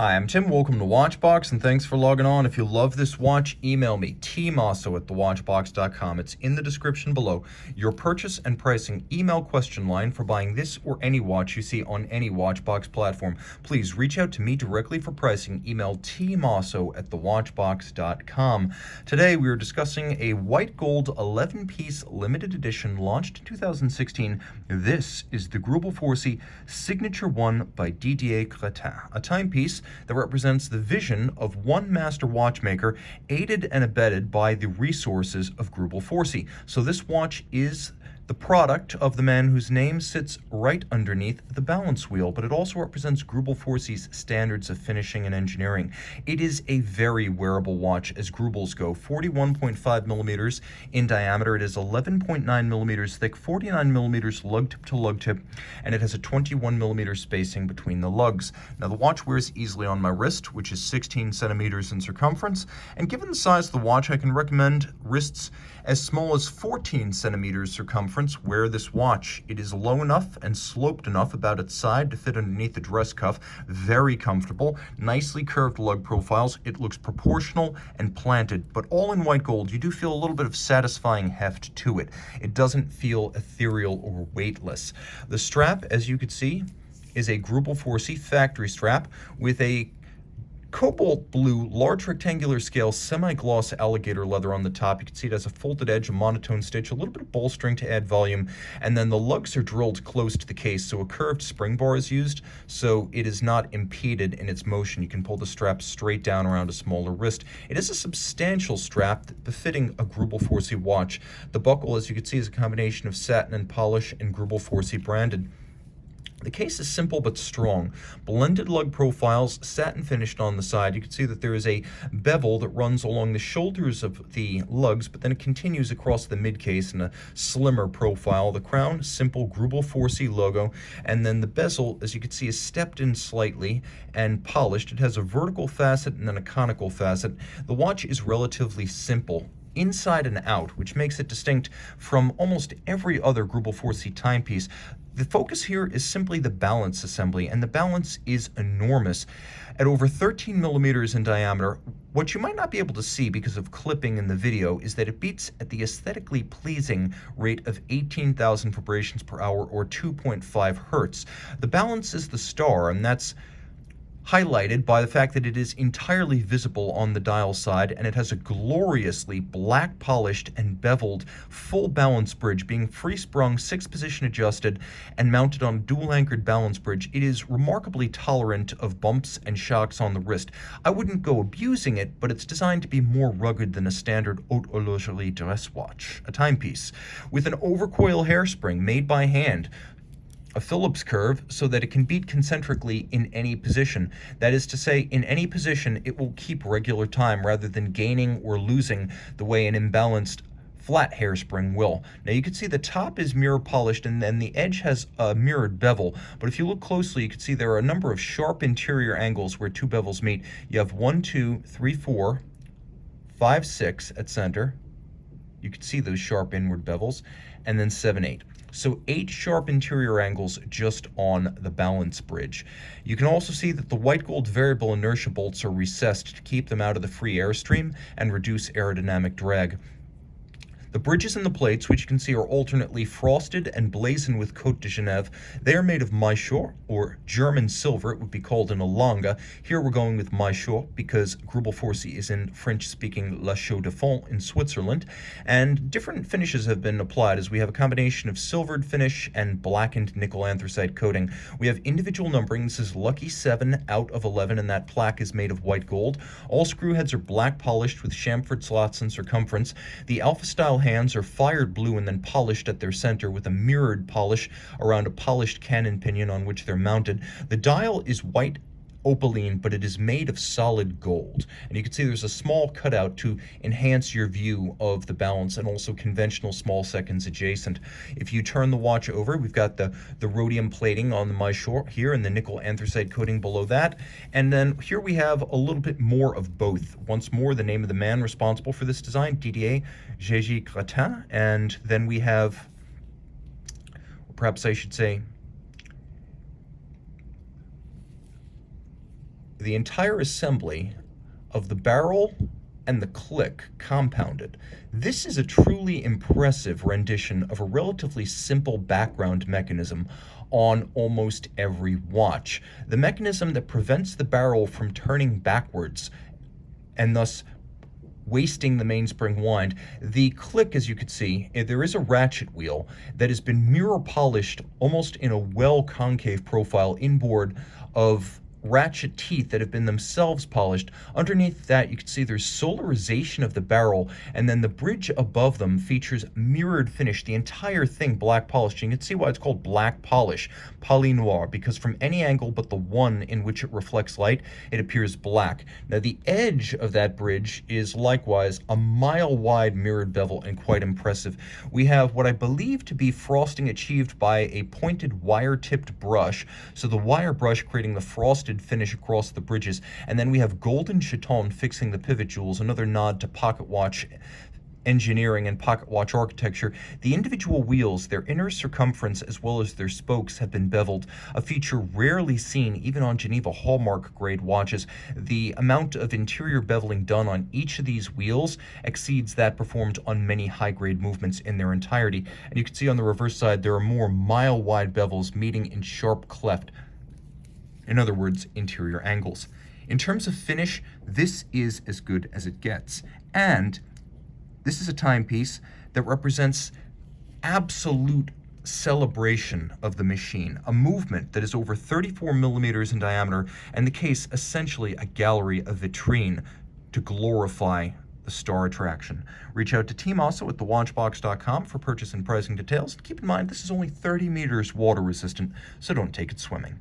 Hi, I'm Tim. Welcome to Watchbox, and thanks for logging on. If you love this watch, email me, tmosso@thewatchbox.com. It's in the description below. Your purchase and pricing email question line for buying this or any watch you see on any Watchbox platform. Please reach out to me directly for pricing. Email tmosso@thewatchbox.com. Today we are discussing a white gold 11-piece limited edition launched in 2016. This is the Greubel Forsey Signature 1 by Didier Cretin, a timepiece that represents the vision of one master watchmaker, aided and abetted by the resources of Greubel Forsey. So this watch is the product of the man whose name sits right underneath the balance wheel, but it also represents Greubel Forsey's standards of finishing and engineering. It is a very wearable watch as Greubels go. 41.5 millimeters in diameter. It is 11.9 millimeters thick, 49 millimeters lug tip to lug tip, and it has a 21 millimeter spacing between the lugs. Now the watch wears easily on my wrist, which is 16 centimeters in circumference, and given the size of the watch, I can recommend wrists as small as 14 centimeters circumference. Wear this watch. It is low enough and sloped enough about its side to fit underneath the dress cuff. Very comfortable, nicely curved lug profiles. It looks proportional and planted, but all in white gold. You do feel a little bit of satisfying heft to it. It doesn't feel ethereal or weightless. The strap, as you can see, is a Greubel Forsey factory strap with a cobalt blue, large rectangular scale, semi-gloss alligator leather on the top. You can see it has a folded edge, a monotone stitch, a little bit of bolstering to add volume, and then the lugs are drilled close to the case, so a curved spring bar is used, so it is not impeded in its motion. You can pull the strap straight down around a smaller wrist. It is a substantial strap befitting a Greubel Forsey watch. The buckle, as you can see, is a combination of satin and polish and Greubel Forsey branded. The case is simple but strong. Blended lug profiles, satin finished on the side. You can see that there is a bevel that runs along the shoulders of the lugs, but then it continues across the mid-case in a slimmer profile. The crown, simple Greubel Forsey logo, and then the bezel, as you can see, is stepped in slightly and polished. It has a vertical facet and then a conical facet. The watch is relatively simple inside and out, which makes it distinct from almost every other Greubel Forsey timepiece. The focus here is simply the balance assembly, and the balance is enormous. At over 13 millimeters in diameter, what you might not be able to see because of clipping in the video is that it beats at the aesthetically pleasing rate of 18,000 vibrations per hour, or 2.5 hertz. The balance is the star, and that's highlighted by the fact that it is entirely visible on the dial side, and it has a gloriously black polished and beveled full balance bridge, being free sprung, 6-position adjusted, and mounted on a dual anchored balance bridge. It is remarkably tolerant of bumps and shocks on the wrist. I wouldn't go abusing it, but it's designed to be more rugged than a standard haute horlogerie dress watch, a timepiece, with an overcoil hairspring made by hand, a Phillips curve, so that it can beat concentrically in any position. That is to say, in any position, it will keep regular time rather than gaining or losing the way an imbalanced flat hairspring will. Now you can see the top is mirror polished, and then the edge has a mirrored bevel, but if you look closely, you can see there are a number of sharp interior angles where two bevels meet. You have 1, 2, 3, 4, 5, 6 at center. You can see those sharp inward bevels, and then 7, 8. So 8 sharp interior angles just on the balance bridge. You can also see that the white gold variable inertia bolts are recessed to keep them out of the free airstream and reduce aerodynamic drag. The bridges and the plates, which you can see are alternately frosted and blazoned with Côte de Genève, they are made of maillot, or German silver. It would be called an Alanga. Here we're going with maillot because Greubel Forsey is in French-speaking La Chaux-de-Fonds in Switzerland, and different finishes have been applied, as we have a combination of silvered finish and blackened nickel anthracite coating. We have individual numbering. This is Lucky 7 out of 11, and that plaque is made of white gold. All screw heads are black polished with chamfered slots in circumference. The Alpha style hands are fired blue and then polished at their center with a mirrored polish around a polished cannon pinion on which they're mounted. The dial is white opaline, but it is made of solid gold. And you can see there's a small cutout to enhance your view of the balance, and also conventional small seconds adjacent. If you turn the watch over, we've got the rhodium plating on the maillot here and the nickel anthracite coating below that. And then here we have a little bit more of both. Once more, the name of the man responsible for this design, Didier Cretin. And then we have, perhaps I should say, the entire assembly of the barrel and the click compounded. This is a truly impressive rendition of a relatively simple background mechanism on almost every watch. The mechanism that prevents the barrel from turning backwards and thus wasting the mainspring wind. The click, as you can see, there is a ratchet wheel that has been mirror polished almost in a well concave profile inboard of ratchet teeth that have been themselves polished. Underneath that, you can see there's solarization of the barrel, and then the bridge above them features mirrored finish, the entire thing black polished. You can see why it's called black polish, poly noir, because from any angle but the one in which it reflects light, it appears black. Now, the edge of that bridge is likewise a mile-wide mirrored bevel and quite impressive. We have what I believe to be frosting achieved by a pointed wire-tipped brush, so the wire brush creating the frosted finish across the bridges, and then we have golden chaton fixing the pivot jewels, another nod to pocket watch engineering and pocket watch architecture. The individual wheels, their inner circumference as well as their spokes, have been beveled, a feature rarely seen even on Geneva Hallmark grade watches. The amount of interior beveling done on each of these wheels exceeds that performed on many high grade movements in their entirety. And you can see on the reverse side there are more mile wide bevels meeting in sharp cleft. In other words, interior angles. In terms of finish, this is as good as it gets. And this is a timepiece that represents absolute celebration of the machine, a movement that is over 34 millimeters in diameter, and the case essentially a gallery, a vitrine to glorify the star attraction. Reach out to Team Mosso at thewatchbox.com for purchase and pricing details. Keep in mind, this is only 30 meters water resistant, so don't take it swimming.